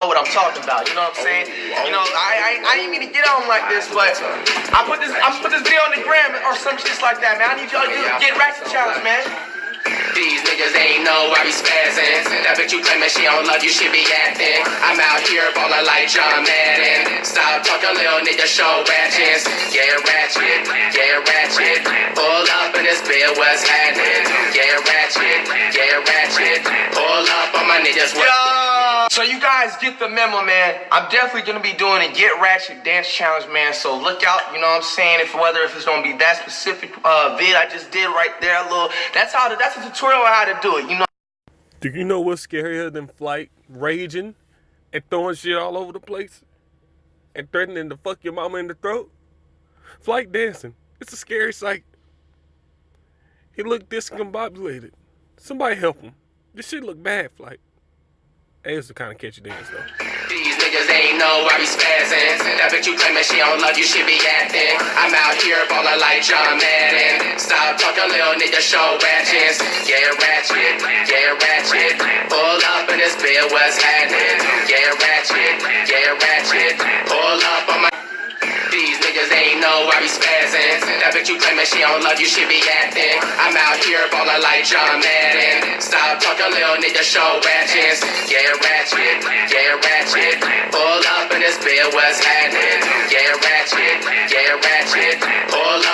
what I'm talking about, you know what I'm saying? You know, I didn't mean to get on like this, but I'm put this video on the gram or some shit like that, man. I need y'all to do Get Ratchet challenge, man. These niggas ain't know I be spazzing. That bitch you claiming she don't love you, she be acting. I'm out here ballin' like John Madden. Stop talking, little nigga, show ratchets. Get ratchet, get ratchet. Pull up in this bed, what's happening? Get ratchet, get ratchet. Pull up on my niggas. So you guys get the memo, man. I'm definitely gonna be doing a Get Ratchet dance challenge, man. So look out, you know what I'm saying? Whether it's gonna be that specific vid I just did right there, that's a tutorial on how to do it, you know. Do you know what's scarier than flight raging and throwing shit all over the place and threatening to fuck your mama in the throat? Flight dancing. It's a scary sight. He looked discombobulated. Somebody help him. This shit look bad, Flight. Hey, it's the kind of catchy dance, though. These niggas ain't know I be spazzing. That bitch you claiming she don't love you, she be acting. I'm out here ballin' like John Madden. Stop talking, little nigga, show ratchets. Get ratchet, get ratchet. Pull up in this bed, what's happening? Get ratchet, get ratchet. Pull up on my... These niggas ain't know I be spazzing. That bitch you claiming she don't love you, she be acting. I'm out here ballin' like John Madden. Stop talking, little nigga, show ratchets. Get ratchet, get ratchet. Pull up in this bed, what's happening? Get ratchet, get ratchet. Pull up.